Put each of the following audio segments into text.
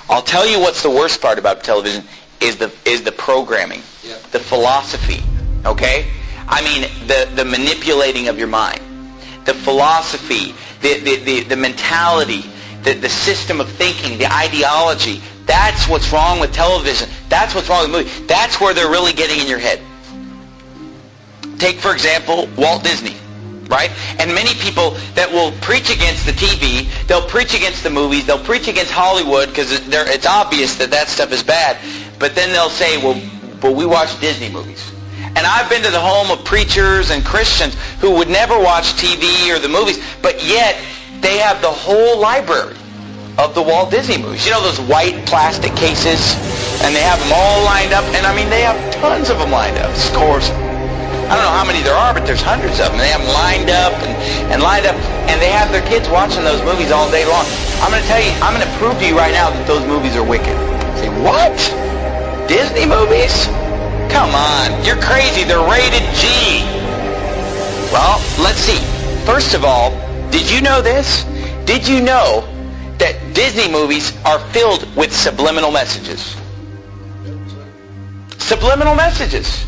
I'll tell you what's the worst part about television is the programming, the philosophy, okay? I mean, the manipulating of your mind, the philosophy, the mentality, the system of thinking, the ideology. That's what's wrong with television. That's what's wrong with movies. That's where they're really getting in your head. Take, for example, Walt Disney, right? And many people that will preach against the TV, they'll preach against the movies, they'll preach against Hollywood because it's obvious that stuff is bad. But then they'll say, well, we watch Disney movies. And I've been to the home of preachers and Christians who would never watch TV or the movies, but yet they have the whole library of the Walt Disney movies. You know those white plastic cases? And they have them all lined up. And I mean, they have tons of them lined up. Of course, I don't know how many there are, but there's hundreds of them. They have them lined up and lined up. And they have their kids watching those movies all day long. I'm going to tell you, I'm going to prove to you right now that those movies are wicked. Say, what? Disney movies? Come on, you're crazy. They're rated G. Well, let's see. First of all, did you know this? Did you know that Disney movies are filled with subliminal messages? Subliminal messages.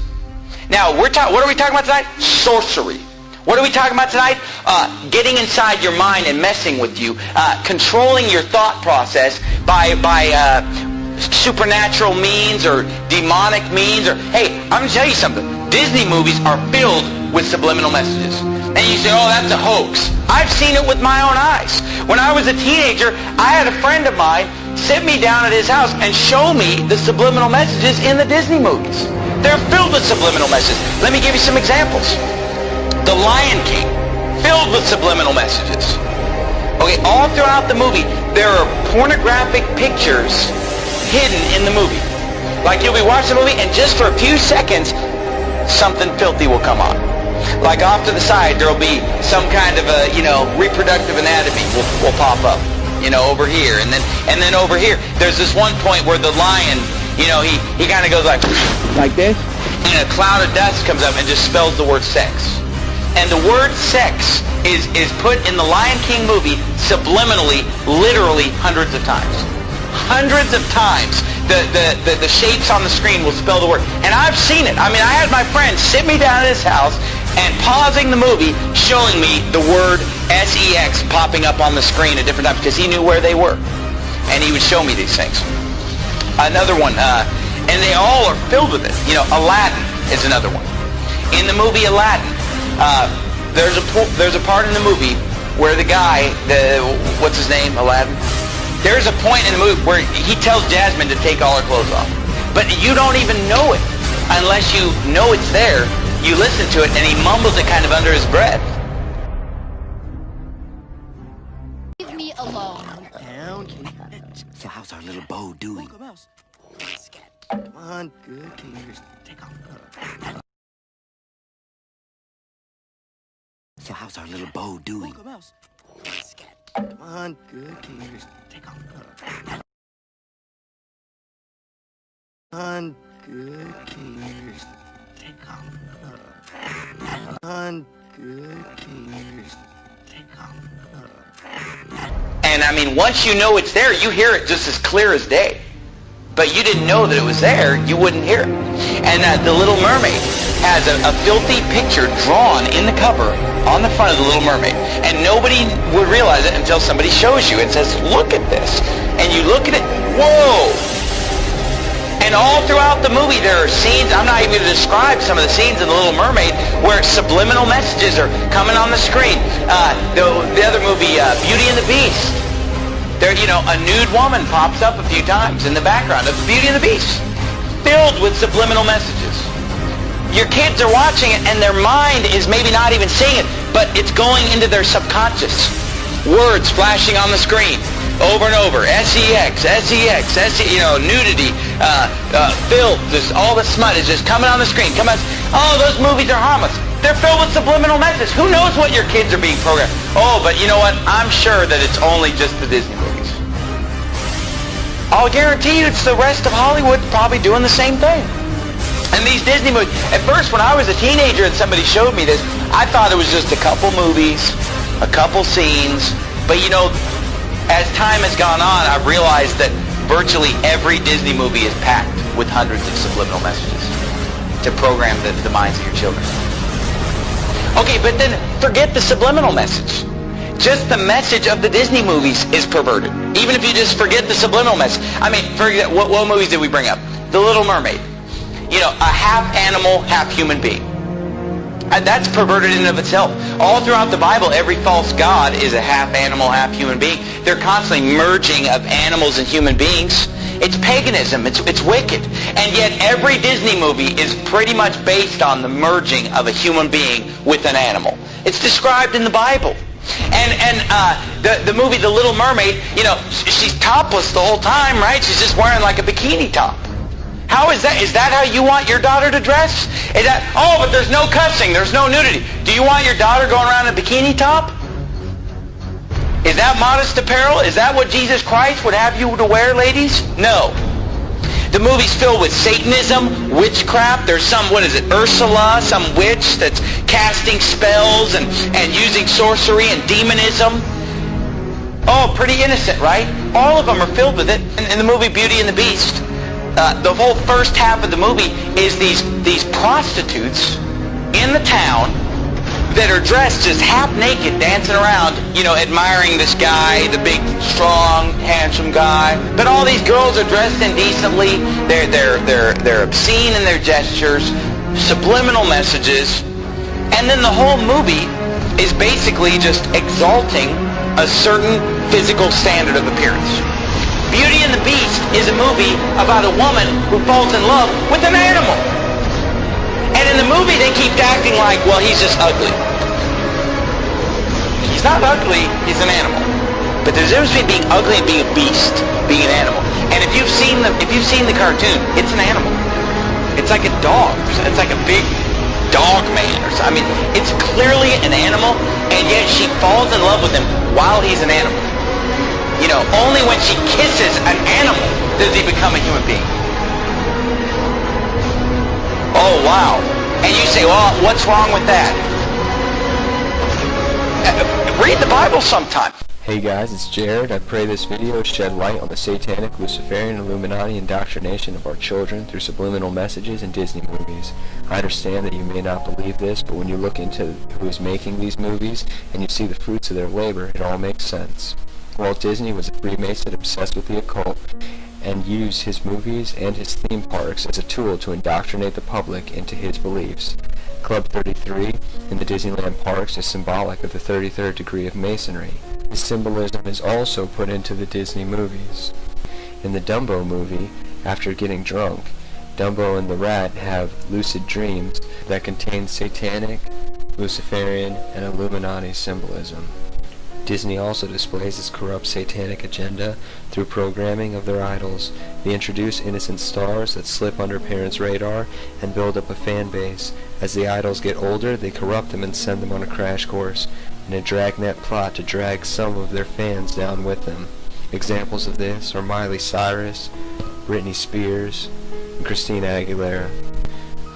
Now, what are we talking about tonight? Sorcery. What are we talking about tonight? Getting inside your mind and messing with you, controlling your thought process by supernatural means or demonic means. Or hey, I'm going to tell you something. Disney movies are filled with subliminal messages. And you say, oh, that's a hoax. I've seen it with my own eyes. When I was a teenager, I had a friend of mine sit me down at his house and show me the subliminal messages in the Disney movies. They're filled with subliminal messages. Let me give you some examples. The Lion King, filled with subliminal messages. Okay, all throughout the movie, there are pornographic pictures hidden in the movie. Like you'll be watching the movie and just for a few seconds, something filthy will come on. Like off to the side, there'll be some kind of a, reproductive anatomy will pop up, over here. And then over here, there's this one point where the lion, he kind of goes like this. And a cloud of dust comes up and just spells the word sex. And the word sex is put in the Lion King movie subliminally, literally hundreds of times. Hundreds of times. The shapes on the screen will spell the word. And I've seen it. I mean, I had my friend sit me down at his house and pausing the movie, showing me the word sex popping up on the screen at different times because he knew where they were. And he would show me these things. Another one, and they all are filled with it. Aladdin is another one. In the movie Aladdin, there's a part in the movie where the guy, what's his name, Aladdin? There's a point in the movie where he tells Jasmine to take all her clothes off. But you don't even know it unless you know it's there. You listen to it, and he mumbles it kind of under his breath. Leave me alone. So how's our little beau doing? Come on, good. Can you just take off? So how's our little beau doing? Come on, good. Can you just take off? Come on, good. Can you just take off? Come on, good. Can you just take off? And I mean, once you know it's there, you hear it just as clear as day. But you didn't know that it was there, you wouldn't hear it. And The Little Mermaid has a filthy picture drawn in the cover on the front of The Little Mermaid. And nobody would realize it until somebody shows you and says, look at this. And you look at it, whoa! And all throughout the movie there are scenes, I'm not even going to describe some of the scenes in The Little Mermaid, where subliminal messages are coming on the screen. The other movie, Beauty and the Beast. There, a nude woman pops up a few times in the background of Beauty and the Beast, filled with subliminal messages. Your kids are watching it, and their mind is maybe not even seeing it, but it's going into their subconscious. Words flashing on the screen over and over. sex, nudity, filth, just all the smut is just coming on the screen. Oh, those movies are harmless. They're filled with subliminal messages. Who knows what your kids are being programmed? Oh, but you know what? I'm sure that it's only just the Disney movies. I'll guarantee you it's the rest of Hollywood probably doing the same thing. And these Disney movies, at first when I was a teenager and somebody showed me this, I thought it was just a couple movies, a couple scenes. But as time has gone on, I've realized that Virtually every Disney movie is packed with hundreds of subliminal messages to program the minds of your children. Okay, but then forget the subliminal message. Just the message of the Disney movies is perverted. Even if you just forget the subliminal message. I mean, forget what movies did we bring up? The Little Mermaid. You know, a half animal, half human being. And that's perverted in and of itself. All throughout the Bible, every false god is a half animal, half human being. They're constantly merging of animals and human beings. It's paganism. It's wicked. And yet every Disney movie is pretty much based on the merging of a human being with an animal. It's described in the Bible. And the movie The Little Mermaid, you know, she's topless the whole time, right? She's just wearing like a bikini top. How is that? Is that how you want your daughter to dress? Is that, oh, but there's no cussing, there's no nudity. Do you want your daughter going around in a bikini top? Is that modest apparel? Is that what Jesus Christ would have you to wear, ladies? No. The movie's filled with Satanism, witchcraft. There's some, what is it, Ursula, some witch that's casting spells and using sorcery and demonism. Oh, pretty innocent, right? All of them are filled with it. In the movie Beauty and the Beast, the whole first half of the movie is these prostitutes in the town that are dressed just half naked, dancing around, you know, admiring this guy, the big, strong, handsome guy. But all these girls are dressed indecently. They're obscene in their gestures, subliminal messages, and then the whole movie is basically just exalting a certain physical standard of appearance. Beauty and the Beast is a movie about a woman who falls in love with an animal. And in the movie, they keep acting like, well, he's just ugly. He's not ugly, he's an animal. But there's a difference between being ugly and being a beast, being an animal. And if you've seen the cartoon, it's an animal. It's like a dog. It's like a big dog man or something. I mean, it's clearly an animal, and yet she falls in love with him while he's an animal. You know, only when she kisses an animal does he become a human being. Oh, wow. And you say, well, what's wrong with that? Read the Bible sometime. Hey guys, it's Jared. I pray this video shed light on the satanic, Luciferian, Illuminati indoctrination of our children through subliminal messages in Disney movies. I understand that you may not believe this, but when you look into who is making these movies and you see the fruits of their labor, it all makes sense. Walt Disney was a Freemason obsessed with the occult and used his movies and his theme parks as a tool to indoctrinate the public into his beliefs. Club 33 in the Disneyland parks is symbolic of the 33rd degree of Masonry. This symbolism is also put into the Disney movies. In the Dumbo movie, after getting drunk, Dumbo and the rat have lucid dreams that contain satanic, Luciferian, and Illuminati symbolism. Disney also displays its corrupt satanic agenda through programming of their idols. They introduce innocent stars that slip under parents' radar and build up a fan base. As the idols get older, they corrupt them and send them on a crash course in a dragnet plot to drag some of their fans down with them. Examples of this are Miley Cyrus, Britney Spears, and Christina Aguilera.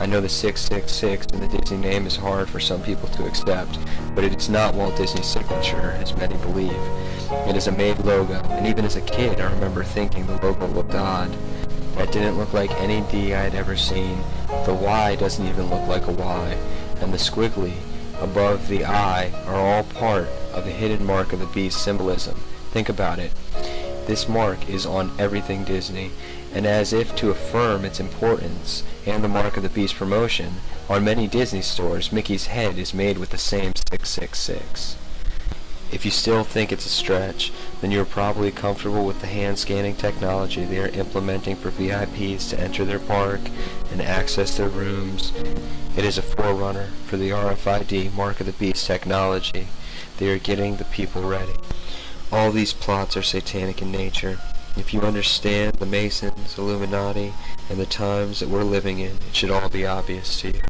I know the 666 in the Disney name is hard for some people to accept, but it is not Walt Disney's signature, as many believe. It is a made logo, and even as a kid I remember thinking the logo looked odd. That didn't look like any D I had ever seen. The Y doesn't even look like a Y, and the squiggly above the I are all part of the hidden mark of the beast symbolism. Think about it. This mark is on everything Disney, and as if to affirm its importance and the mark of the beast promotion, on many Disney stores, Mickey's head is made with the same 666. If you still think it's a stretch, then you're probably comfortable with the hand scanning technology they are implementing for VIPs to enter their park and access their rooms. It is a forerunner for the RFID Mark of the Beast technology. They are getting the people ready. All these plots are satanic in nature. If you understand the Masons, Illuminati, and the times that we're living in, it should all be obvious to you.